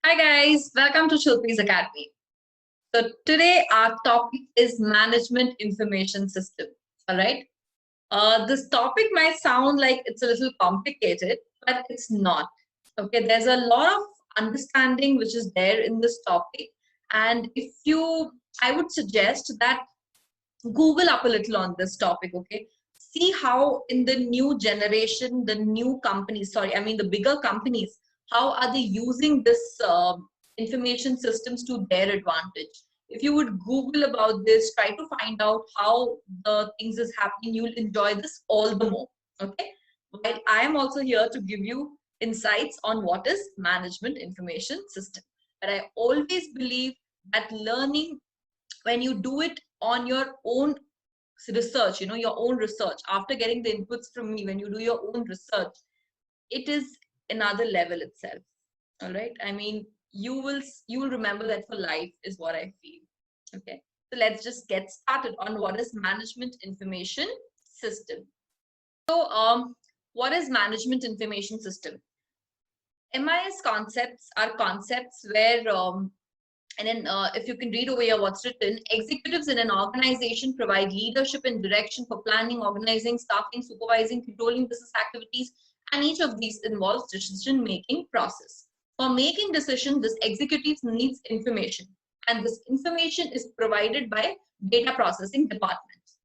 Hi guys, welcome to Shilpi's Academy. So today our topic is management information system. All right. This topic might sound like it's a little complicated, but it's not. Okay, there's a lot of understanding which is there in this topic, and I would suggest that Google up a little on this topic. Okay, see how in the new generation, the new companies, the bigger companies, how are they using this information systems to their advantage. If you would Google about this, try to find out how the things is happening, you'll enjoy this all the more. Okay, while I am also here to give you insights on what is management information system, but I always believe that learning, when you do it on your own research, your own research, after getting the inputs from me, when you do your own research, it is another level itself. All right, you will remember that for life, is what I feel. Okay, so let's just get started on what is management information system. So what is management information system? MIS concepts are concepts where and then if you can read over here what's written: executives in an organization provide leadership and direction for planning, organizing, staffing, supervising, controlling business activities, and each of these involves decision-making process. For making decisions, this executive needs information, and this information is provided by data processing departments.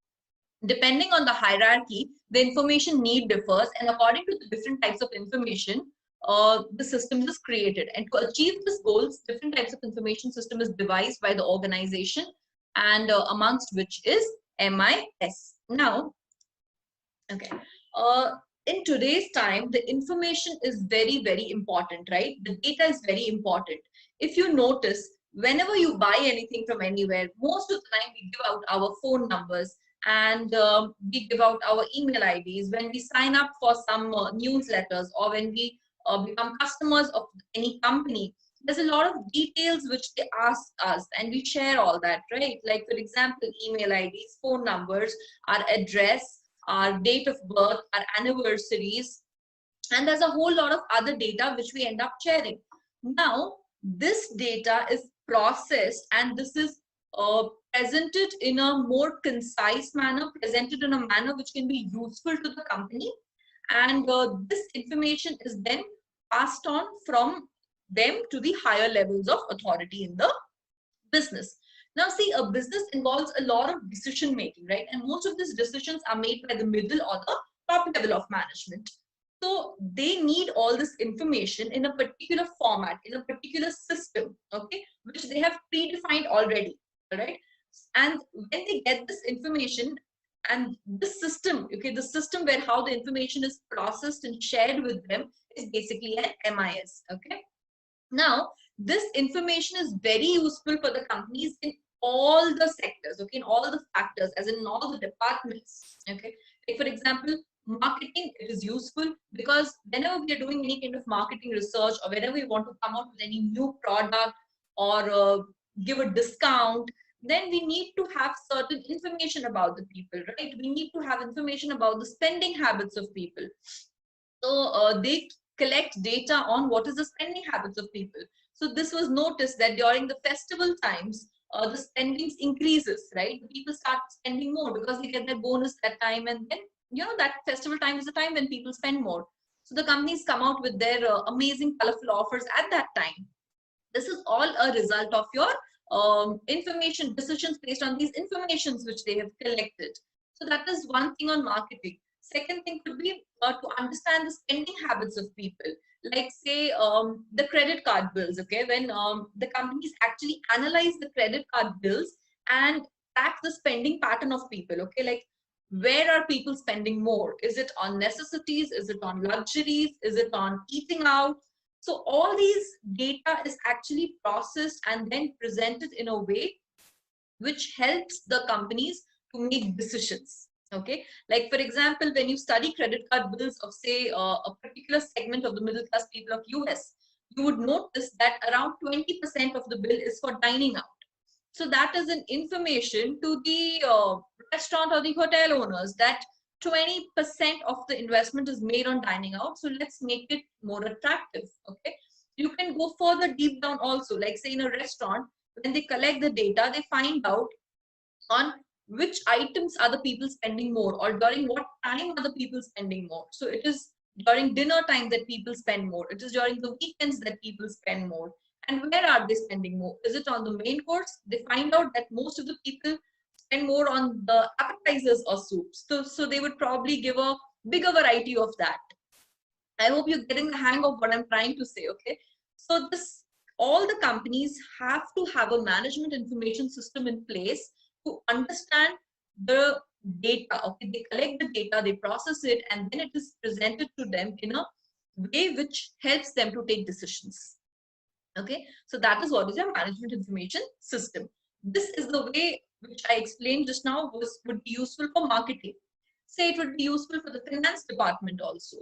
Depending on the hierarchy, the information need differs, and according to the different types of information, the system is created. And to achieve this goals, different types of information system is devised by the organization, and amongst which is MIS. Now, okay, uh, in today's time, the information is very, very important, right? The data is very important. If you notice, whenever you buy anything from anywhere, most of the time we give out our phone numbers, and we give out our email IDs when we sign up for some newsletters, or when we become customers of any company. There's a lot of details which they ask us, and we share all that, right? Like, for example, email IDs, phone numbers, our address, our date of birth, our anniversaries, and there's a whole lot of other data which we end up sharing. Now, this data is processed, and this is presented in a more concise manner, presented in a manner which can be useful to the company, and this information is then passed on from them to the higher levels of authority in the business. Now, see, a business involves a lot of decision making, right? And most of these decisions are made by the middle or the top level of management. So they need all this information in a particular format, in a particular system, okay, which they have predefined already, all right? And when they get this information, and this system, okay, the system where how the information is processed and shared with them is basically an MIS, okay? Now, this information is very useful for the companies in all the sectors, okay, in all the factors, as in all the departments, okay. Like, for example, marketing, it is useful because whenever we are doing any kind of marketing research, or whenever we want to come out with any new product, or give a discount, then we need to have certain information about the people, right? We need to have information about the spending habits of people. So they collect data on what is the spending habits of people. So this was noticed that during the festival times, the spendings increases, right? The people start spending more because they get their bonus that time, and then that festival time is the time when people spend more. So the companies come out with their amazing, colorful offers at that time. This is all a result of your information decisions based on these informations which they have collected. So that is one thing on marketing. Second thing could be to understand the spending habits of people. Like, say, the credit card bills, okay? When the companies actually analyze the credit card bills and track the spending pattern of people, okay? Like, where are people spending more? Is it on necessities? Is it on luxuries? Is it on eating out? So all these data is actually processed and then presented in a way which helps the companies to make decisions. Okay, like, for example, when you study credit card bills of, say, a particular segment of the middle class people of US, you would notice that around 20% of the bill is for dining out. So that is an information to the restaurant or the hotel owners that 20% of the investment is made on dining out. So let's make it more attractive. Okay. You can go further deep down also, like say in a restaurant, when they collect the data, they find out on which items are the people spending more, or during what time are the people spending more. So it is during dinner time that people spend more. It is during the weekends that people spend more. And where are they spending more? Is it on the main course? They find out that most of the people spend more on the appetizers or soups. So they would probably give a bigger variety of that. I hope you're getting the hang of what I'm trying to say, okay? So this, all the companies have to have a management information system in place to understand the data, okay? They collect the data, they process it, and then it is presented to them in a way which helps them to take decisions, okay? So that is what is a management information system. This is the way which I explained just now would be useful for marketing. Say it would be useful for the finance department also.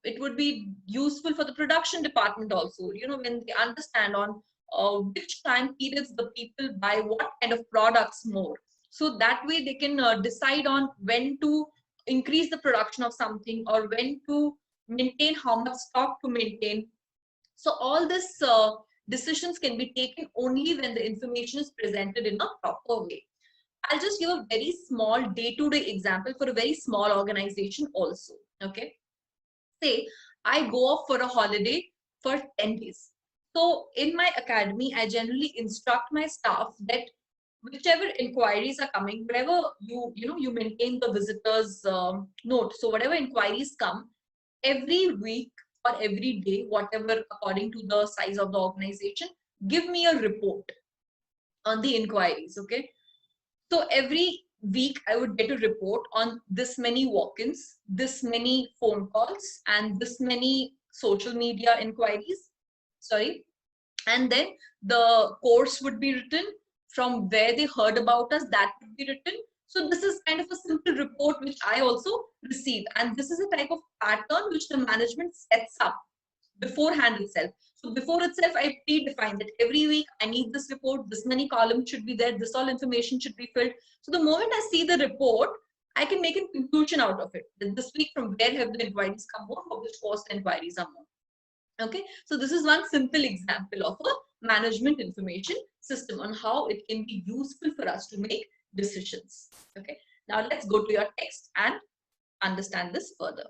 It would be useful for the production department also, you know, when they understand on which time periods the people buy what kind of products more. So that way they can decide on when to increase the production of something, or when to maintain, how much stock to maintain. So all this decisions can be taken only when the information is presented in a proper way. I'll just give a very small day-to-day example for a very small organization also, okay? Say I go off for a holiday for 10 days. So in my academy, I generally instruct my staff that whichever inquiries are coming, wherever you maintain the visitors note. So whatever inquiries come every week or every day, whatever according to the size of the organization, give me a report on the inquiries, okay? So every week I would get a report on this many walk-ins, this many phone calls, and this many social media inquiries. Sorry. And then the course would be written, from where they heard about us, that would be written. So this is kind of a simple report which I also receive. And this is a type of pattern which the management sets up beforehand itself. So before itself, I predefine that every week I need this report, this many columns should be there, this all information should be filled. So the moment I see the report, I can make a conclusion out of it. That this week, from where have the inquiries come more, for which course the inquiries are more. Okay, so this is one simple example of a management information system on how it can be useful for us to make decisions. Okay, now let's go to your text and understand this further.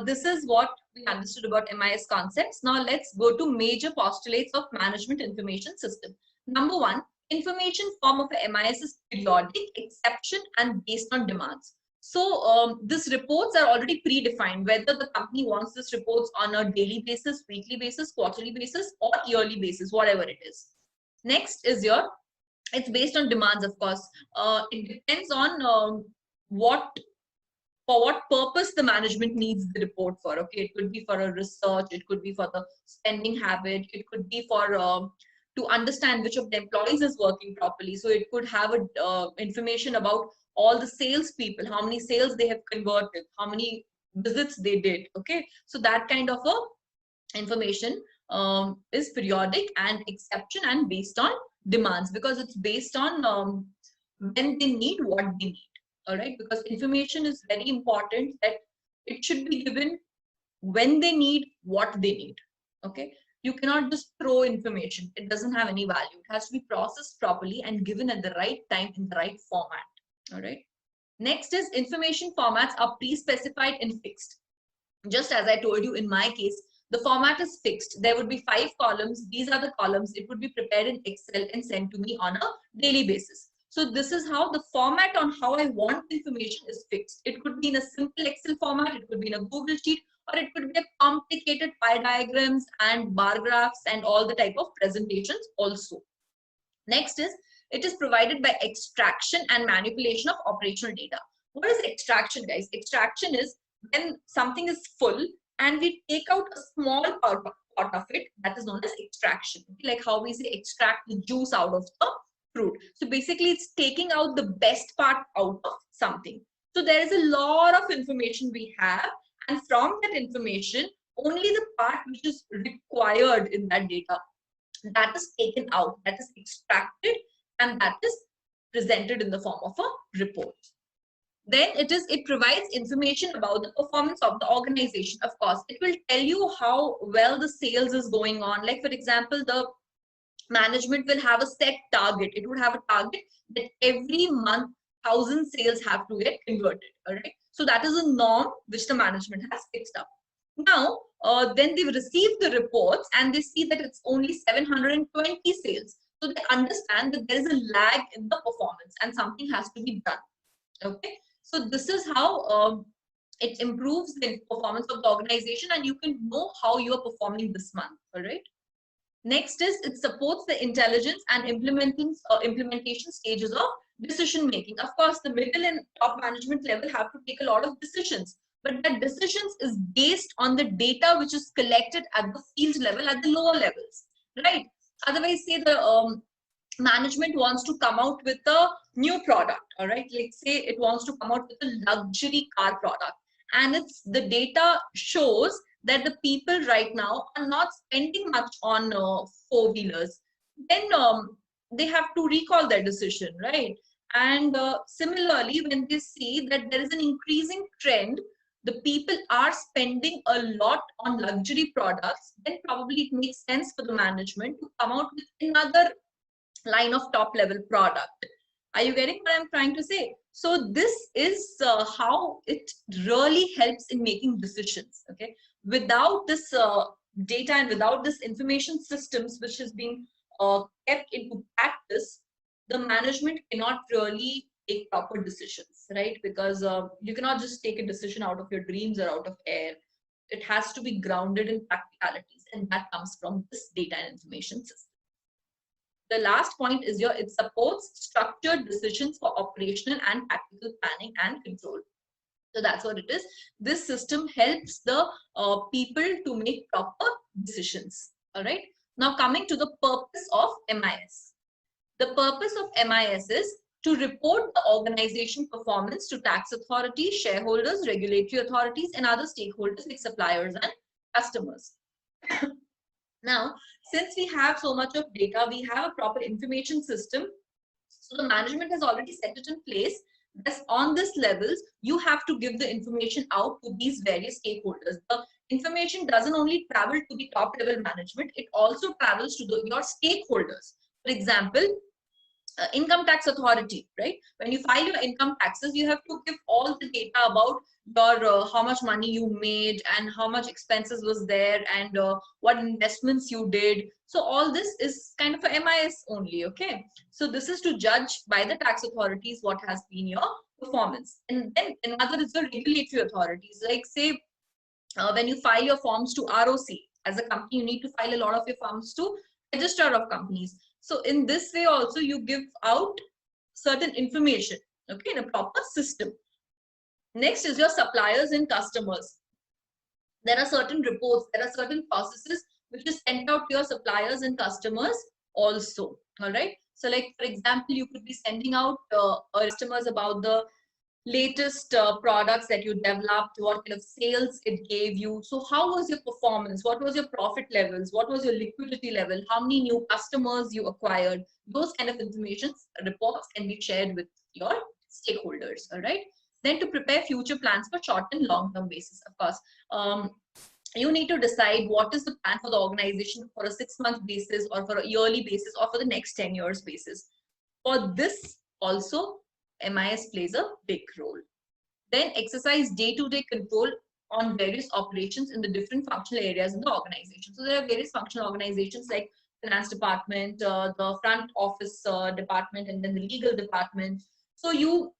This is what we understood about MIS concepts. Now let's go to major postulates of management information system. Number one, information form of a MIS is periodic, exception, and based on demands. So these reports are already predefined, whether the company wants these reports on a daily basis, weekly basis, quarterly basis, or yearly basis, whatever it is. Next is it's based on demands, of course. It depends on for what purpose the management needs the report for. Okay, it could be for a research, it could be for the spending habit, it could be for to understand which of the employees is working properly. So it could have a information about all the sales people, how many sales they have converted, how many visits they did. Okay, so that kind of a information is periodic and exception and based on demands, because it's based on when they need what they need. All right, because information is very important, that it should be given when they need what they need. Okay, you cannot just throw information, it doesn't have any value. It has to be processed properly and given at the right time in the right format. All right, next is information formats are pre-specified and fixed. Just as I told you, in my case, the format is fixed. There would be 5 columns. These are the columns. It would be prepared in Excel and sent to me on a daily basis. So this is how the format on how I want information is fixed. It could be in a simple Excel format, it could be in a Google Sheet, or it could be a complicated pie diagrams and bar graphs and all the type of presentations also. Next is, it is provided by extraction and manipulation of operational data. What is extraction, guys? Extraction is when something is full and we take out a small part of it, that is known as extraction. Like how we say extract the juice out of the fruit. So basically it's taking out the best part out of something. So there is a lot of information we have, and from that information, only the part which is required in that data, that is taken out, that is extracted, and that is presented in the form of a report. Then it provides information about the performance of the organization. Of course, it will tell you how well the sales is going on. Like for example, the management will have a set target. It would have a target that every month 1,000 sales have to get converted. All right. So that is a norm which the management has fixed up. Now, then they've received the reports and they see that it's only 720 sales. So they understand that there is a lag in the performance and something has to be done. Okay. So this is how it improves the performance of the organization, and you can know how you are performing this month. All right. Next is it supports the intelligence and implementation stages of decision making. Of course, the middle and top management level have to take a lot of decisions, but that decisions is based on the data which is collected at the field level, at the lower levels, right? Otherwise, say the management wants to come out with a new product, all right? Like say it wants to come out with a luxury car product, and it's the data shows that the people right now are not spending much on four-wheelers, then they have to recall their decision, right? And similarly, when they see that there is an increasing trend, the people are spending a lot on luxury products, then probably it makes sense for the management to come out with another line of top level product. Are you getting what I'm trying to say? So this is how it really helps in making decisions. Okay, without this data and without this information systems which is being kept into practice, the management cannot really take proper decisions, right? Because you cannot just take a decision out of your dreams or out of air. It has to be grounded in practicalities, and that comes from this data and information system. The last point is it supports structured decisions for operational and tactical planning and control. So that's what it is. This system helps the people to make proper decisions. All right. Now coming to the purpose of MIS. The purpose of MIS is to report the organization performance to tax authorities, shareholders, regulatory authorities, and other stakeholders like suppliers and customers. Now, since we have so much of data, we have a proper information system. So the management has already set it in place. Thus, on this levels, you have to give the information out to these various stakeholders. The information doesn't only travel to the top level management, it also travels to your stakeholders. For example, income tax authority, right? When you file your income taxes, you have to give all the data about your how much money you made and how much expenses was there and what investments you did. So all this is kind of a MIS only. Okay, so this is to judge by the tax authorities what has been your performance. And then another is the regulatory authorities, like say when you file your forms to ROC as a company, you need to file a lot of your forms to register of companies. So in this way also you give out certain information, okay, in a proper system. Next is your suppliers and customers. There are certain reports, there are certain processes which is sent out to your suppliers and customers also. All right. So like, for example, you could be sending out customers about the latest products that you developed, what kind of sales it gave you. So how was your performance? What was your profit levels? What was your liquidity level? How many new customers you acquired? Those kind of information reports can be shared with your stakeholders. All right. Then to prepare future plans for short and long-term basis, of course. You need to decide what is the plan for the organization for a 6-month basis or for a yearly basis or for the next 10 years basis. For this also, MIS plays a big role. Then exercise day-to-day control on various operations in the different functional areas in the organization. So there are various functional organizations like finance department, the front office department, and then the legal department. So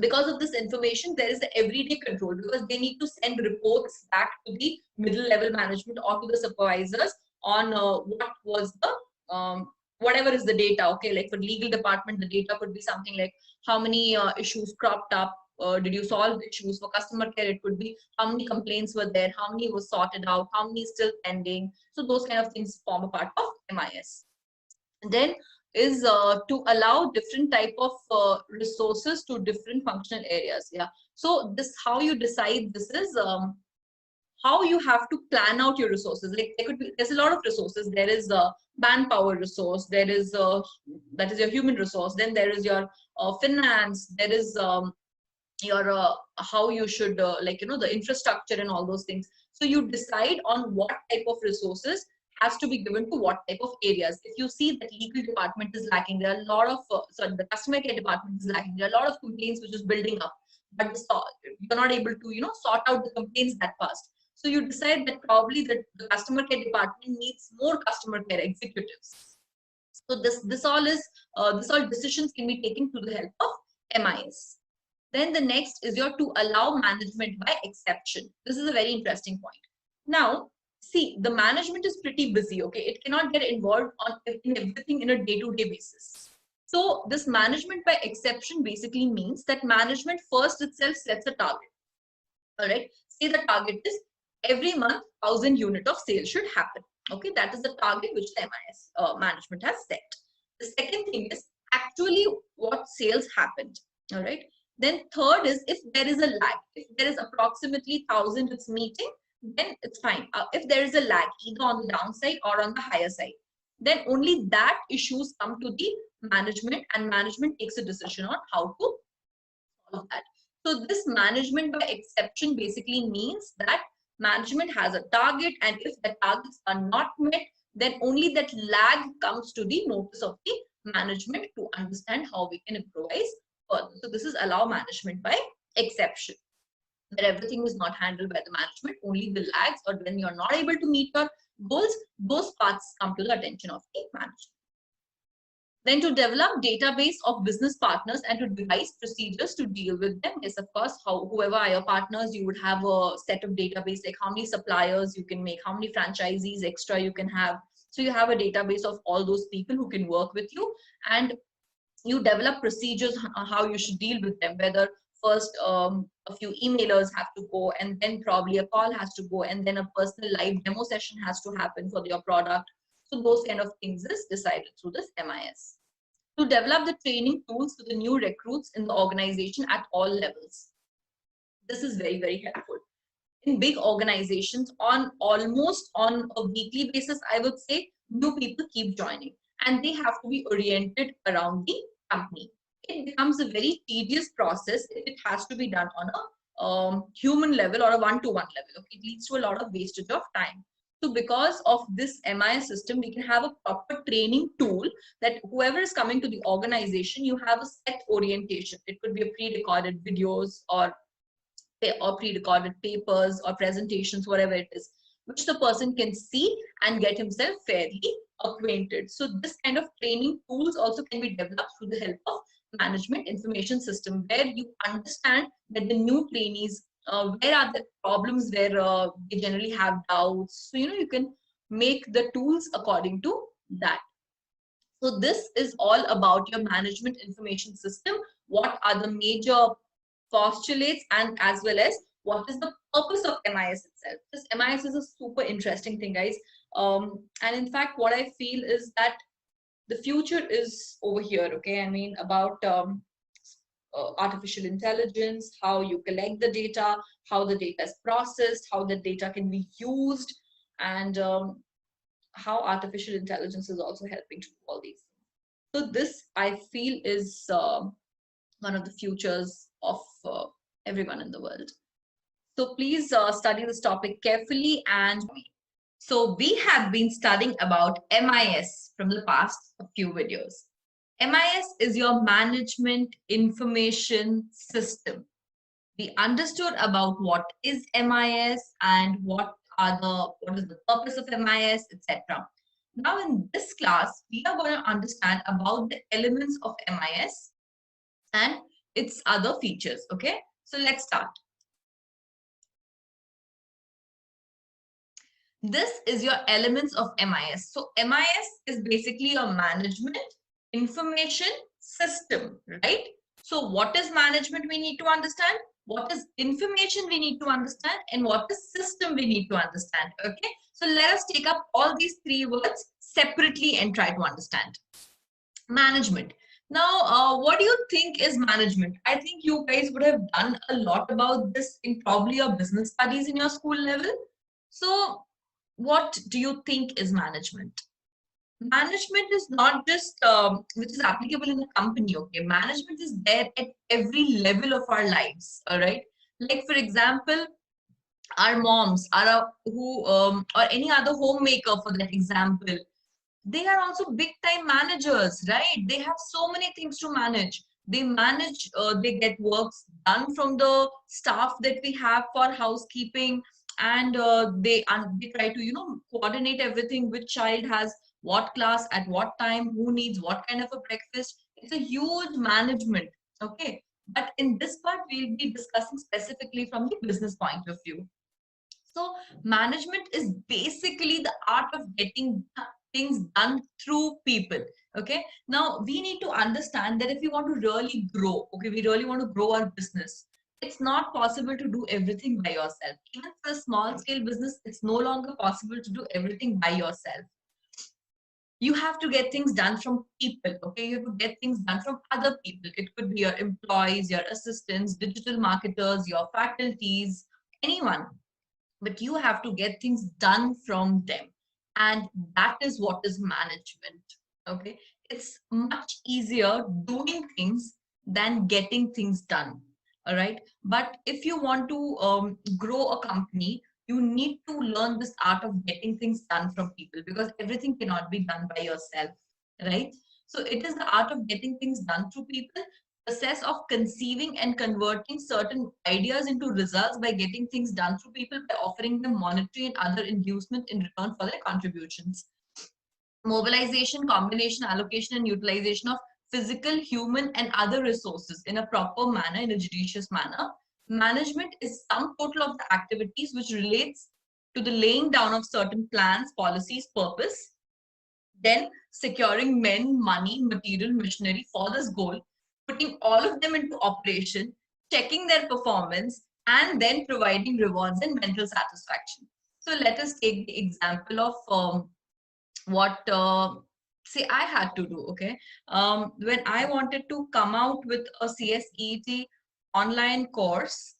because of this information, there is the everyday control, because they need to send reports back to the middle level management or to the supervisors on what was the whatever is the data. Okay, like for legal department, the data could be something like how many issues cropped up, did you solve issues? For customer care, it could be how many complaints were there, how many were sorted out, how many still pending. So those kind of things form a part of MIS. Then is to allow different type of resources to different functional areas. Yeah. So this, how you decide this is how you have to plan out your resources. Like there's a lot of resources. There is a manpower resource. There is that is your human resource. Then there is your finance. There is your how you should like the infrastructure and all those things. So you decide on what type of resources has to be given to what type of areas. If you see that legal department is lacking, there are a lot of sorry, the customer care department is lacking, there are a lot of complaints which is building up, but you're not able to sort out the complaints that fast. So you decide that probably the customer care department needs more customer care executives. So this all decisions can be taken through the help of MIS. Then the next is your to allow management by exception. This is a very interesting point. Now, see, the management is pretty busy, okay? It cannot get involved in everything in a day-to-day basis. So this management by exception basically means that management first itself sets a target. All right. Say the target is every month 1,000 unit of sales should happen. Okay, that is the target which the MIS management has set. The second thing is actually what sales happened. All right. Then third is if there is a lag, if there is approximately 1,000 it's meeting, then it's fine. If there is a lag either on the downside or on the higher side, then only that issues come to the management, and management takes a decision on how to solve that. So this management by exception basically means that management has a target, and if the targets are not met, then only that lag comes to the notice of the management to understand how we can improvise further. So this is allow management by exception, where everything is not handled by the management, only the lags, or when you're not able to meet your goals, those parts come to the attention of the management. Then to develop database of business partners and to devise procedures to deal with them. Yes, of course, whoever are your partners, you would have a set of database, like how many suppliers you can make, how many franchisees extra you can have. So you have a database of all those people who can work with you, and you develop procedures how you should deal with them, whether first a few emailers have to go, and then probably a call has to go, and then a personal live demo session has to happen for your product. So those kind of things is decided through this MIS. To develop the training tools for the new recruits in the organization at all levels. This is very, very helpful. In big organizations, almost on a weekly basis, I would say, new people keep joining, and they have to be oriented around the company. It becomes a very tedious process if it has to be done on a human level or a one-to-one level. Okay? It leads to a lot of wastage of time. So because of this MIS system, we can have a proper training tool that whoever is coming to the organization, you have a set orientation. It could be a pre-recorded videos or pre-recorded papers or presentations, whatever it is, which the person can see and get himself fairly acquainted. So this kind of training tools also can be developed through the help of management information system, where you understand that the new trainees, where are the problems where they generally have doubts. So, you can make the tools according to that. So this is all about your management information system. What are the major postulates, and as well as what is the purpose of MIS itself. This MIS is a super interesting thing, guys. And in fact, what I feel is that the future is over here, okay? I mean, about artificial intelligence, how you collect the data, how the data is processed, how the data can be used, and how artificial intelligence is also helping to do all these things. So this, I feel, is one of the futures of everyone in the world. So please study this topic carefully. And so we have been studying about MIS from the past few videos. MIS is your management information system. We understood about what is MIS and what is the purpose of MIS, etc. Now in this class, we are going to understand about the elements of MIS and its other features. Okay, so let's start. This is your elements of MIS. So MIS is basically a management information system, right? So what is management we need to understand, what is information we need to understand, and what is system we need to understand. Okay, so let us take up all these three words separately and try to understand. Management. Now, what do you think is management? I think you guys would have done a lot about this in probably your business studies in your school level. So what do you think is management? management is not just which is applicable in the company. Okay, management is there at every level of our lives. All right, like for example, our moms are who or any other homemaker for that example, they are also big time managers, right? They have so many things to manage. They manage, they get works done from the staff that we have for housekeeping, and they try to coordinate everything. Which child has what class at what time, who needs what kind of a breakfast. It's a huge management. Okay, but in this part we'll be discussing specifically from the business point of view. So management is basically the art of getting things done through people. Okay. Now we need to understand that if we want to really grow, okay, we really want to grow our business, it's not possible to do everything by yourself. Even for a small scale business, it's no longer possible to do everything by yourself. You have to get things done from people. Okay. You have to get things done from other people. It could be your employees, your assistants, digital marketers, your faculties, anyone, but you have to get things done from them, and that is what is management. Okay, it's much easier doing things than getting things done. All right, but if you want to grow a company, you need to learn this art of getting things done from people, because everything cannot be done by yourself, right? So it is the art of getting things done through people, process of conceiving and converting certain ideas into results by getting things done through people, by offering them monetary and other inducement in return for their contributions. Mobilization, combination, allocation, and utilization of physical, human, and other resources in a proper manner, in a judicious manner. Management is sum total of the activities which relates to the laying down of certain plans, policies, purpose, then securing men, money, material, machinery for this goal, putting all of them into operation, checking their performance, and then providing rewards and mental satisfaction. So let us take the example of what say I had to do. Okay, when I wanted to come out with a CSEET online course,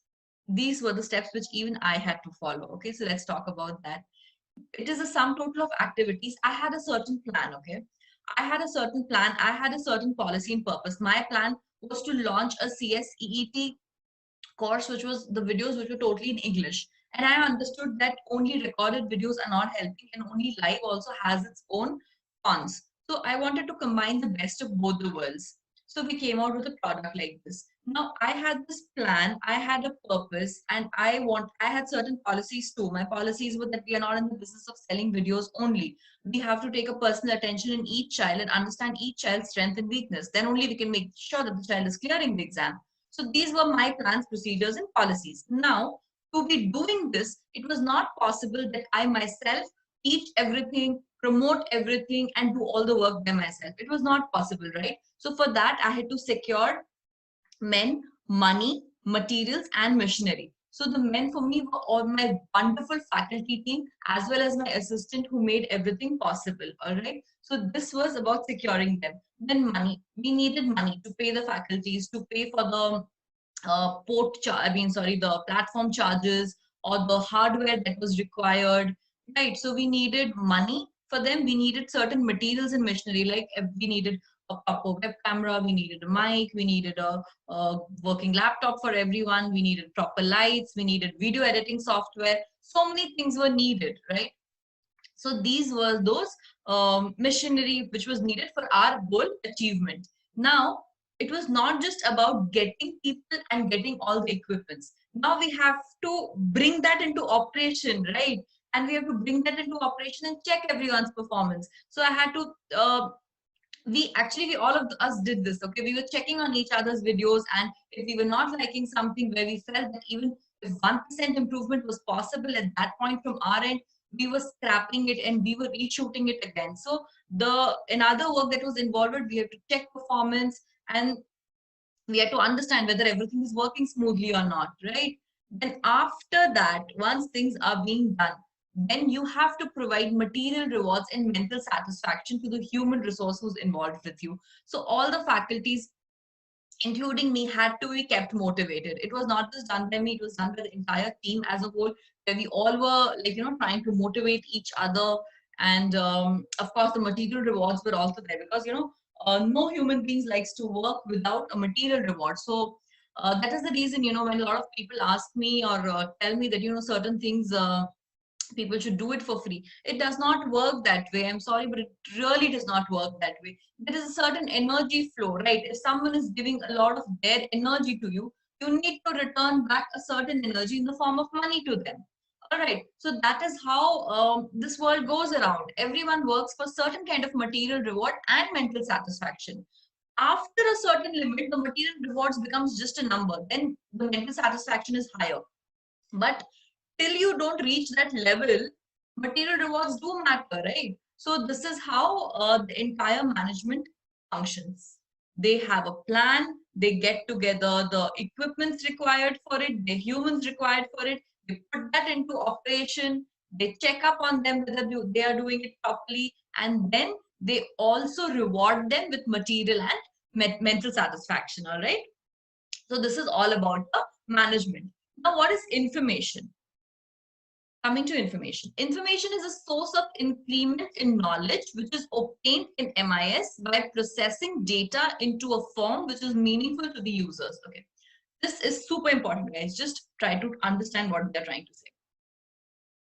these were the steps which even I had to follow. Okay, so let's talk about that. It is a sum total of activities. I had a certain plan. Okay, I had a certain plan, I had a certain policy and purpose. My plan was to launch a CSEET course, which was the videos which were totally in English. And I understood that only recorded videos are not helping, and only live also has its own cons. So I wanted to combine the best of both the worlds. So we came out with a product like this. Now I had this plan, I had a purpose, and I had certain policies too. My policies were that we are not in the business of selling videos only. We have to take a personal attention in each child and understand each child's strength and weakness. Then only we can make sure that the child is clearing the exam. So these were my plans, procedures, and policies. Now, to be doing this, it was not possible that I myself teach everything, promote everything, and do all the work by myself. It was not possible, right? So for that, I had to secure men, money, materials, and machinery. So the men for me were all my wonderful faculty team, as well as my assistant who made everything possible. All right. So this was about securing them. Then money. We needed money to pay the faculties, to pay for the the platform charges or the hardware that was required, right? So we needed money for them. We needed certain materials and machinery, like we needed a proper web camera, we needed a mic, we needed a working laptop for everyone, we needed proper lights, we needed video editing software. So many things were needed, right? So these were those machinery which was needed for our goal achievement. Now, it was not just about getting people and getting all the equipments. Now we have to bring that into operation, right? And we have to bring that into operation and check everyone's performance. So I had to we all of us did this. Okay, we were checking on each other's videos, and if we were not liking something where we felt that even if 1% improvement was possible at that point from our end, we were scrapping it and we were reshooting it again. So the another work that was involved, we have to check performance, and we have to understand whether everything is working smoothly or not, right? Then after that, once things are being done, then you have to provide material rewards and mental satisfaction to the human resource who's involved with you. So all the faculties, including me, had to be kept motivated. It was not just done by me, it was done by the entire team as a whole, where we all were trying to motivate each other And of course, the material rewards were also there because, no human beings likes to work without a material reward. So that is the reason, when a lot of people ask me or tell me that, certain things people should do it for free. It does not work that way. I'm sorry, but it really does not work that way. There is a certain energy flow, right? If someone is giving a lot of their energy to you, you need to return back a certain energy in the form of money to them. All right. So that is how this world goes around. Everyone works for certain kind of material reward and mental satisfaction. After a certain limit, the material rewards becomes just a number. Then the mental satisfaction is higher. But till you don't reach that level, material rewards do matter, right? So this is how the entire management functions. They have a plan, they get together the equipments required for it, the humans required for it, they put that into operation, they check up on them whether they are doing it properly, and then they also reward them with material and mental satisfaction, all right? So this is all about the management. Now, what is information? Coming to information. Information is a source of increment in knowledge which is obtained in MIS by processing data into a form which is meaningful to the users. Okay, this is super important, guys. Just try to understand what they're trying to say.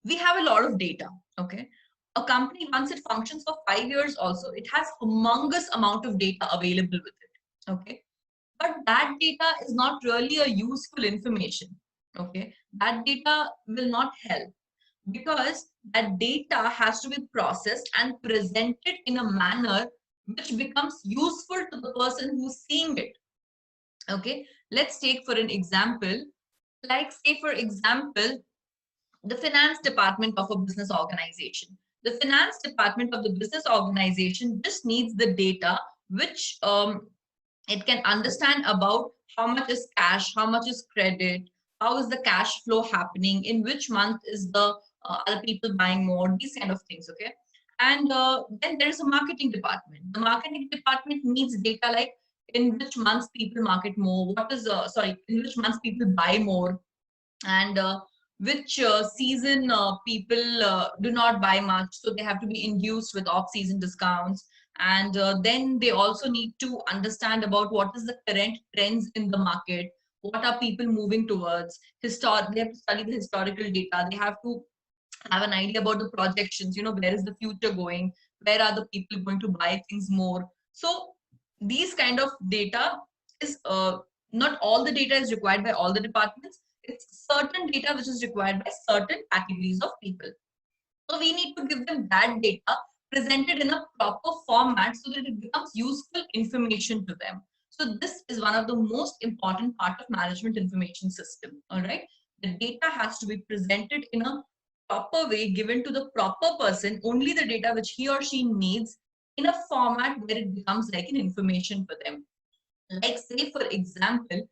We have a lot of data. Okay, a company, once it functions for 5 years also, it has humongous amount of data available with it. Okay, but that data is not really a useful information. Okay, that data will not help, because that data has to be processed and presented in a manner which becomes useful to the person who's seeing it. Okay, let's take for an example, like say for example, the finance department of a business organization. The finance department of the business organization just needs the data which it can understand about how much is cash, how much is credit, how is the cash flow happening, in which month is the other people buying more, these kind of things. Okay, and then there is a marketing department. The marketing department needs data like in which months people market more, what is in which months people buy more, and which season people do not buy much, so they have to be induced with off-season discounts. And then they also need to understand about what is the current trends in the market, what are people moving towards. They have to study the historical data, they have to have an idea about the projections, where is the future going, where are the people going to buy things more. So these kind of data is not all the data is required by all the departments. It's certain data which is required by certain categories of people. So we need to give them that data presented in a proper format so that it becomes useful information to them. So this is one of the most important part of management information system. All right, the data has to be presented in a proper way, given to the proper person, only the data which he or she needs, in a format where it becomes like an information for them. Like say for example,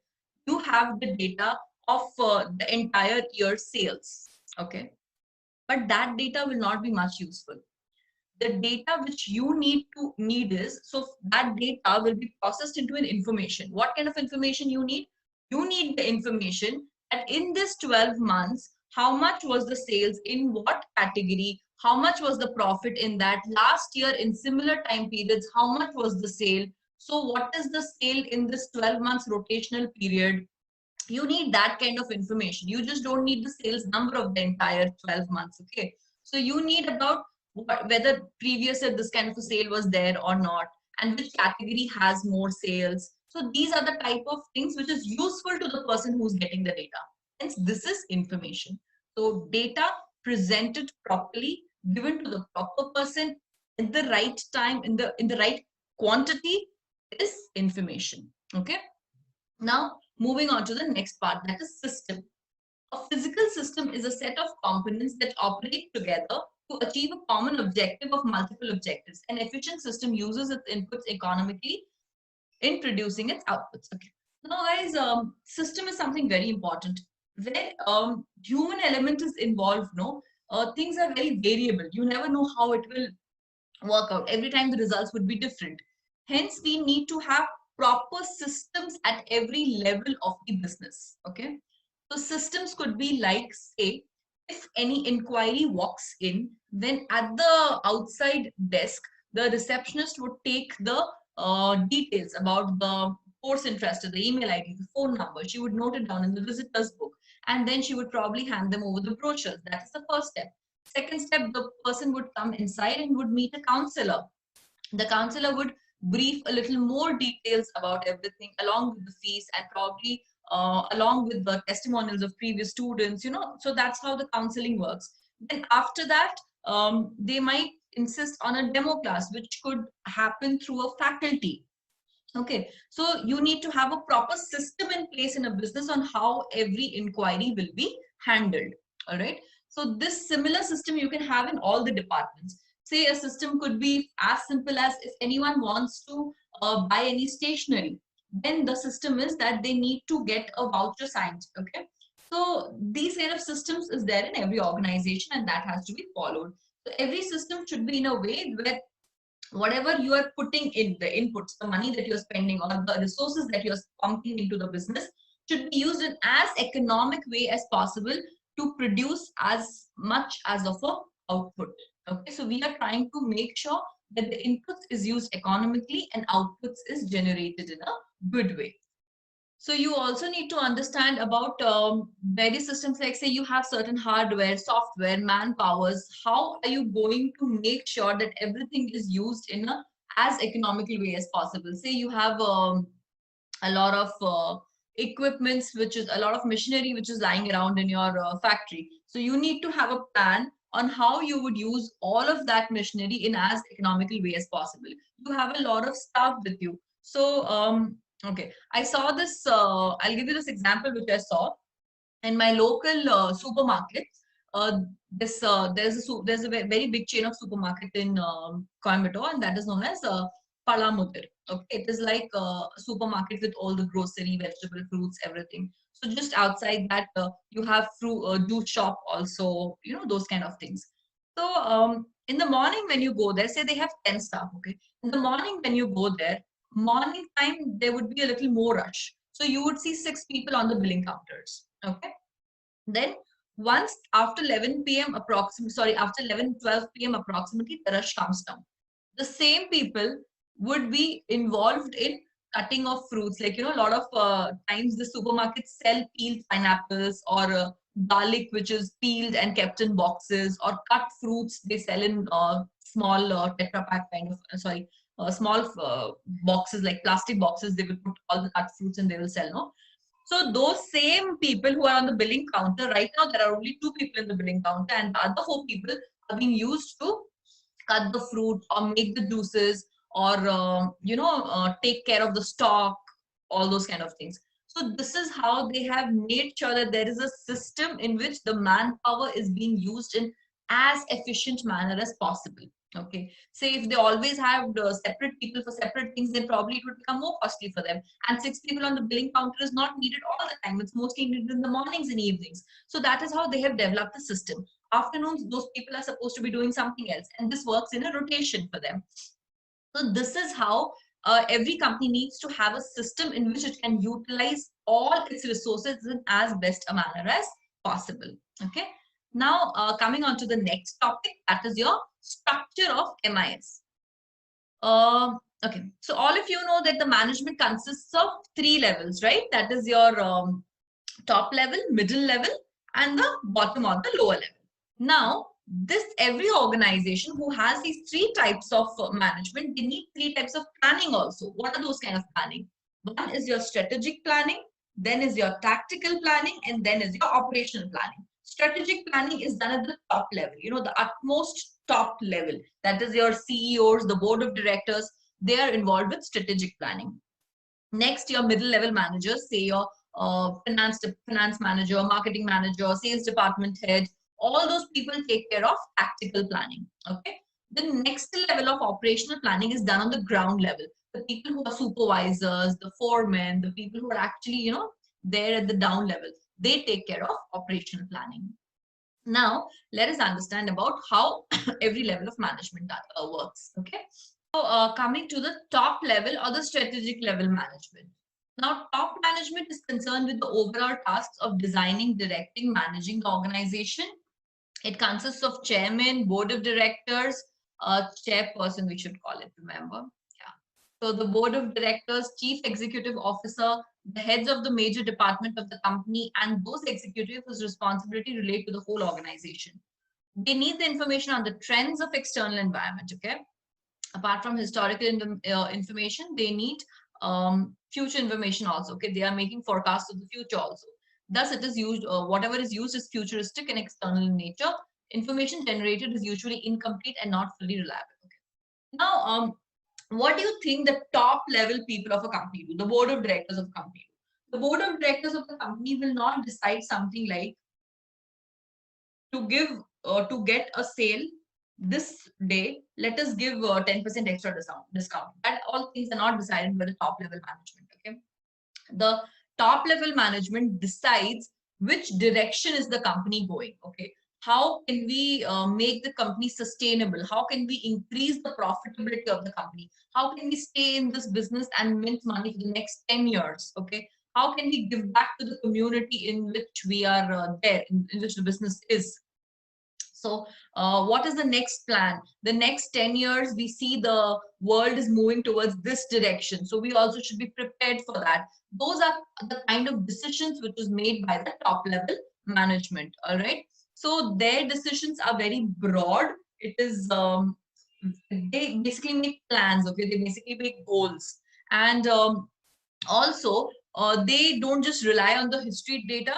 you have the data of the entire year sales. Okay, but that data will not be much useful. The data which you need is, so that data will be processed into an information. What kind of information you need? You need the information that in this 12 months, how much was the sales, in what category, how much was the profit in that last year, in similar time periods, how much was the sale. So what is the sale in this 12 months rotational period? You need that kind of information. You just don't need the sales number of the entire 12 months. Okay, so you need about whether previous year this kind of a sale was there or not, and which category has more sales. So these are the type of things which is useful to the person who's getting the data. Hence this is information. So data presented properly, given to the proper person in the right time, in the right quantity, is information. Okay, now moving on to the next part, that is system. A physical system is a set of components that operate together to achieve a common objective of multiple objectives. An efficient system uses its inputs economically in producing its outputs. Okay. Now, guys, system is something very important. Where human element is involved, no, things are very variable. You never know how it will work out. Every time the results would be different. Hence, we need to have proper systems at every level of the business. Okay. So systems could be like, say, if any inquiry walks in, Then at the outside desk, the receptionist would take the details about the course interest, the email ID, the phone number. She would note it down in the visitor's book, and then she would probably hand them over the brochures. That is the first step. Second step, the person would come inside and would meet a counselor. The counselor would brief a little more details about everything, along with the fees and probably along with the testimonials of previous students, so that's how the counseling works. Then after that, they might insist on a demo class, which could happen through a faculty. Okay, so you need to have a proper system in place in a business on how every inquiry will be handled. All right. So this similar system you can have in all the departments. Say a system could be as simple as if anyone wants to buy any stationery, then the system is that they need to get a voucher signed. Okay. So these kind of systems is there in every organization and that has to be followed. So every system should be in a way where whatever you are putting in, the inputs, the money that you're spending or the resources that you're pumping into the business should be used in as economic way as possible to produce as much as of a output. Okay, so we are trying to make sure that the inputs is used economically and outputs is generated in a good way. So you also need to understand about various systems, like say you have certain hardware, software, manpowers. How are you going to make sure that everything is used in a as economical way as possible? Say you have a lot of equipments, which is a lot of machinery which is lying around in your factory. So you need to have a plan on how you would use all of that machinery in as economical way as possible. You have a lot of staff with you. So okay, I saw this, I'll give you this example which I saw in my local supermarket. There's a very big chain of supermarket in Coimbatore, and that is known as Palamudir. Okay, it is like a supermarket with all the grocery, vegetable, fruits, everything. So just outside that, you have fruit juice shop also, those kind of things. So in the morning when you go there, say they have 10 staff. Okay, in the morning when you go there, morning time there would be a little more rush. So you would see 6 people on the billing counters. Okay. Then once after 11 p.m. approximately, sorry, after 11:12 p.m. approximately, the rush comes down. The same people would be involved in cutting of fruits. Like, a lot of times the supermarkets sell peeled pineapples or garlic, which is peeled and kept in boxes, or cut fruits they sell in small Tetra Pak kind of, small boxes, like plastic boxes. They will put all the cut fruits and they will sell, no? So those same people who are on the billing counter, right now there are only 2 people in the billing counter, and the other 4 people are being used to cut the fruit or make the juices or take care of the stock, all those kind of things. So this is how they have made sure that there is a system in which the manpower is being used in as efficient manner as possible. Okay, say if they always have separate people for separate things, then probably it would become more costly for them. And 6 people on the billing counter is not needed all the time. It's mostly needed in the mornings and evenings. So that is how they have developed the system. Afternoons, those people are supposed to be doing something else, and this works in a rotation for them. So this is how every company needs to have a system in which it can utilize all its resources in as best a manner as possible. Okay. Now, coming on to the next topic, that is your structure of MIS. Okay, so all of you know that the management consists of 3 levels, right? That is your top level, middle level, and the bottom or the lower level. Now, every organization who has these 3 types of management, they need 3 types of planning also. What are those kind of planning? One is your strategic planning, then is your tactical planning, and then is your operational planning. Strategic planning is done at the top level, the utmost top level. That is your CEOs, the board of directors, they are involved with strategic planning. Next, your middle level managers, say your finance manager, marketing manager, sales department head, all those people take care of tactical planning. Okay. The next level of operational planning is done on the ground level. The people who are supervisors, the foremen, the people who are actually, there at the down level, they take care of operational planning. Now, let us understand about how every level of management works. Okay. So coming to the top level or the strategic level management. Now, top management is concerned with the overall tasks of designing, directing, managing the organization It consists of chairman, board of directors, chairperson, we should call it, remember? Yeah. So the board of directors, chief executive officer, the heads of the major department of the company, and those executives whose responsibility relate to the whole organization. They need the information on the trends of external environment, okay? Apart from historical information, they need future information also, okay? They are making forecasts of the future also. Thus, it is used, whatever is used is futuristic and external in nature. Information generated is usually incomplete and not fully reliable. Okay. Now, what do you think the top level people of a company do? The board of directors of a company do? The board of directors of the company will not decide something like to give to get a sale this day, let us give 10% extra discount. That all things are not decided by the top level management. Okay, the top level management decides which direction is the company going. Okay, how can we make the company sustainable? How can we increase the profitability of the company? How can we stay in this business and mint money for the next 10 years? Okay, how can we give back to the community in which we are there, in which the business is? So what is the next plan? The next 10 years, we see the world is moving towards this direction. So we also should be prepared for that. Those are the kind of decisions which is made by the top level management. All right. So their decisions are very broad. It is, they basically make plans. Okay. They basically make goals. And also, they don't just rely on the history data,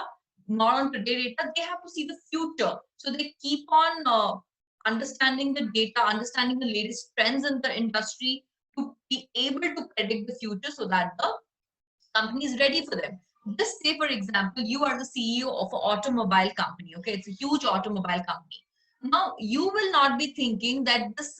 not on today data. They have to see the future. So they keep on understanding the data, understanding the latest trends in the industry to be able to predict the future so that the company is ready for them. Just say, for example, you are the CEO of an automobile company. Okay, it's a huge automobile company. Now, you will not be thinking that this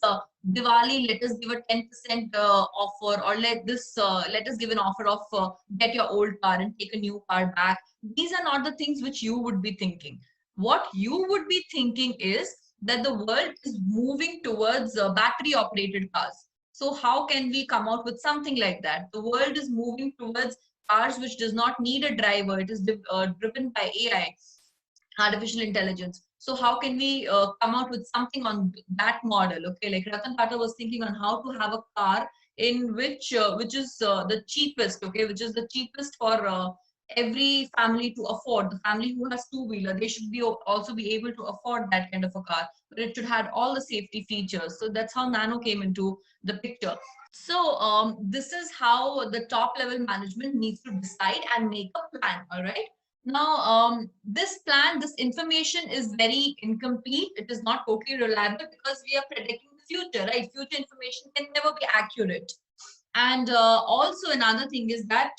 Diwali, let us give a 10% offer, or let us give an offer of get your old car and take a new car back. These are not the things which you would be thinking. What you would be thinking is that the world is moving towards battery operated cars. So how can we come out with something like that? The world is moving towards cars which does not need a driver. It is driven by AI, artificial intelligence. So how can we come out with something on that model? Okay, like Ratan Tata was thinking on how to have a car in which is the cheapest. Okay, which is the cheapest for every family to afford. The family who has two-wheeler, they should be also be able to afford that kind of a car, but it should have all the safety features. So that's how Nano came into the picture. So this is how the top level management needs to decide and make a plan. All right. Now, this plan, this information is very incomplete. It is not totally reliable because we are predicting the future, right? Future information can never be accurate. And also another thing is that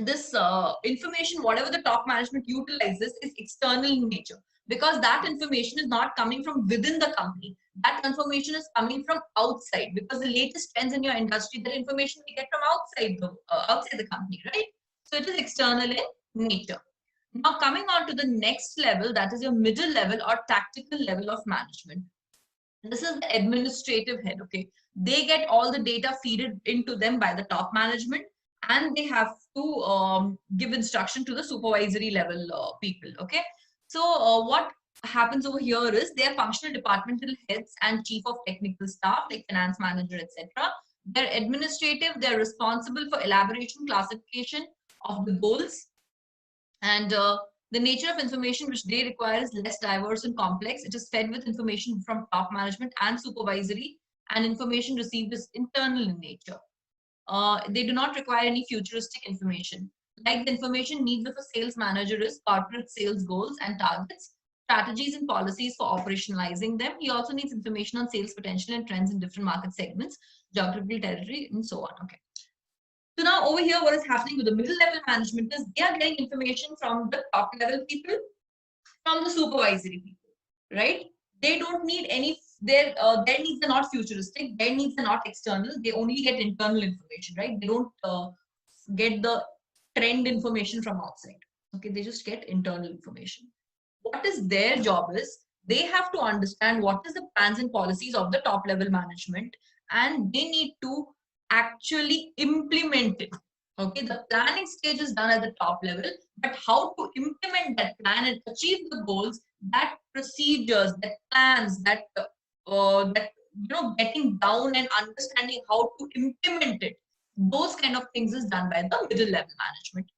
this information, whatever the top management utilizes, is external in nature, because that information is not coming from within the company. That information is coming from outside, because the latest trends in your industry, that information we get from outside the company, right? So it is external in nature. Now coming on to the next level, that is your middle level or tactical level of management. This is the administrative head. Okay, they get all the data feeded into them by the top management, and they have to give instruction to the supervisory level people. Okay, so what happens over here is they are functional departmental heads and chief of technical staff like finance manager, etc. They're administrative. They're responsible for elaboration, classification of the goals, and the nature of information which they require is less diverse and complex. It is fed with information from top management and supervisory, and information received is internal in nature. They do not require any futuristic information. Like the information needs of a sales manager is corporate sales goals and targets, strategies and policies for operationalizing them. He also needs information on sales potential and trends in different market segments, geographical territory, and so on. Okay. So now over here, what is happening with the middle level management is they are getting information from the top level people, from the supervisory people, right? They don't need any, their needs are not futuristic, their needs are not external, they only get internal information, right? They don't get the trend information from outside. Okay, they just get internal information. What is their job is they have to understand what is the plans and policies of the top level management, and they need to actually implement it. Okay, the planning stage is done at the top level, but how to implement that plan and achieve the goals, that procedures, that plans, that getting down and understanding how to implement it, those kind of things is done by the middle level management.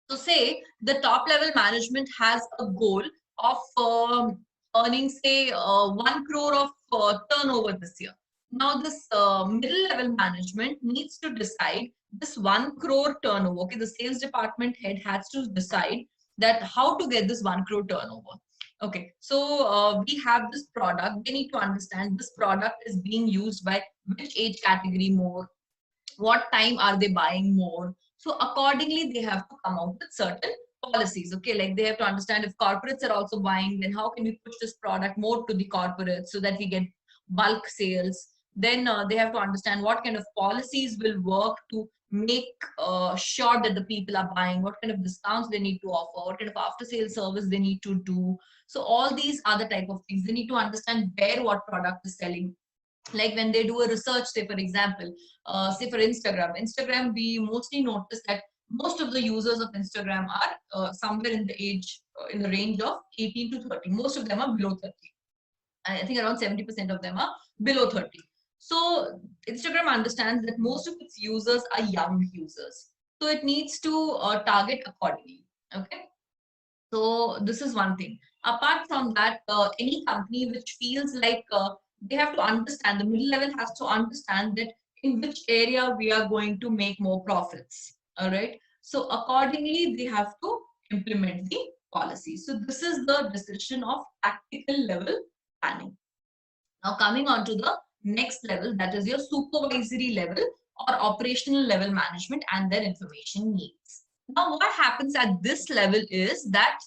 So say the top level management has a goal of earning say 1 crore of turnover this year. Now this middle level management needs to decide this 1 crore turnover. Okay, the sales department head has to decide that how to get this 1 crore turnover. Okay, so we have this product. They need to understand this product is being used by which age category more, what time are they buying more. So accordingly they have to come out with certain policies. Okay, like they have to understand if corporates are also buying, then how can we push this product more to the corporates so that we get bulk sales. Then they have to understand what kind of policies will work to make sure that the people are buying, what kind of discounts they need to offer, what kind of after sales service they need to do. So all these are the type of things. They need to understand where what product is selling. Like when they do a research, say for example, say for Instagram, we mostly notice that most of the users of Instagram are somewhere in the age, in the range of 18 to 30. Most of them are below 30. I think around 70% of them are below 30. So Instagram understands that most of its users are young users. So it needs to target accordingly. Okay. So this is one thing. Apart from that, any company which feels like they have to understand, the middle level has to understand that in which area we are going to make more profits. All right. So accordingly, they have to implement the policy. So this is the decision of tactical level planning. Now coming on to the next level, that is your supervisory level or operational level management and their information needs. Now what happens at this level is that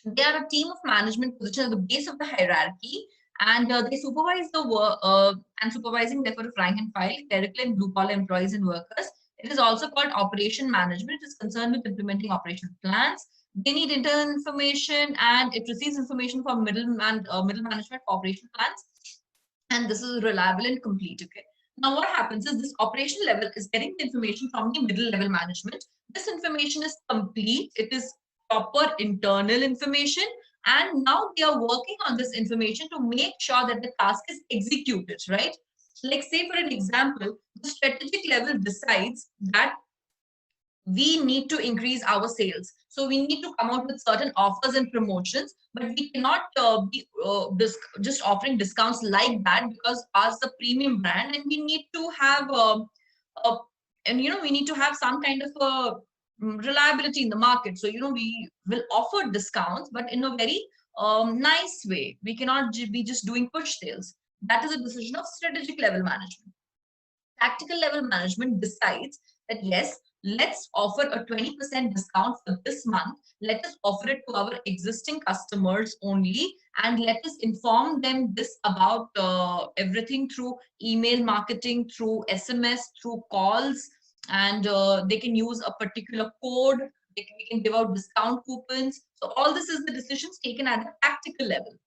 they are a team of management position at the base of the hierarchy, and they supervise the work and supervising therefore of rank and file, clerical and blue collar employees and workers. It is also called operation management. It is concerned with implementing operational plans. They need internal information and it receives information from middle management for operational plans. And this is reliable and complete. Okay. Now what happens is this operation level is getting the information from the middle level management. This information is complete. It is proper internal information. And now they are working on this information to make sure that the task is executed, right? Like say for an example, the strategic level decides that we need to increase our sales. So we need to come out with certain offers and promotions, but we cannot be just offering discounts like that, because as the premium brand, and we need to have a, and we need to have some kind of a reliability in the market. So we will offer discounts, but in a very nice way. We cannot be just doing push sales. That is a decision of strategic level management. Tactical level management decides that yes, let's offer a 20% discount for this month. Let us offer it to our existing customers only, and let us inform them this about everything through email marketing, through SMS, through calls, and they can use a particular code. We can give out discount coupons. So all this is the decisions taken at the tactical level.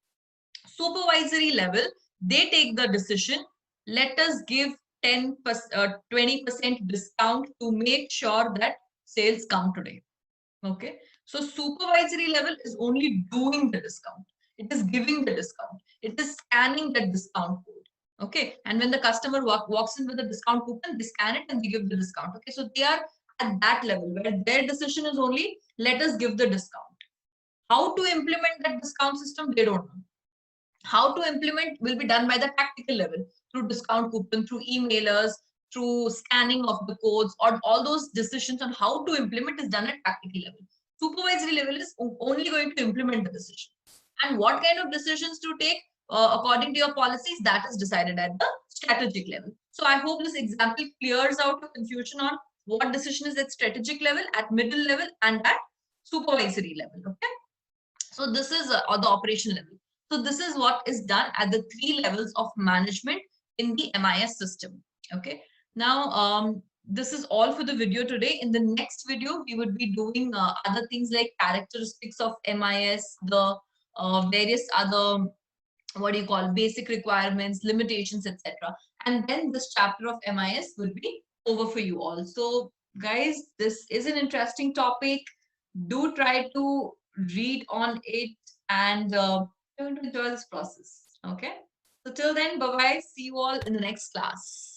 Supervisory level, they take the decision. Let us give 20% discount to make sure that sales come today. Okay. So supervisory level is only doing the discount. It is giving the discount. It is scanning the discount code. Okay. And when the customer walks in with a discount coupon, they scan it and they give the discount. Okay. So they are at that level where their decision is only let us give the discount. How to implement that discount system, they don't know. How to implement will be done by the tactical level through discount coupon, through emailers, through scanning of the codes, or all those decisions on how to implement is done at tactical level. Supervisory level is only going to implement the decision. And what kind of decisions to take according to your policies, that is decided at the strategic level. So I hope this example clears out your confusion on what decision is at strategic level, at middle level, and at supervisory level. Okay. So this is the operation level. So this is what is done at the 3 levels of management in the MIS system. Okay. Now, this is all for the video today. In the next video, we would be doing other things like characteristics of MIS, the various other, what do you call, basic requirements, limitations, etc. And then this chapter of MIS will be over for you all. So guys, this is an interesting topic. Do try to read on it and going to enjoy this process. Okay. So till then, bye bye. See you all in the next class.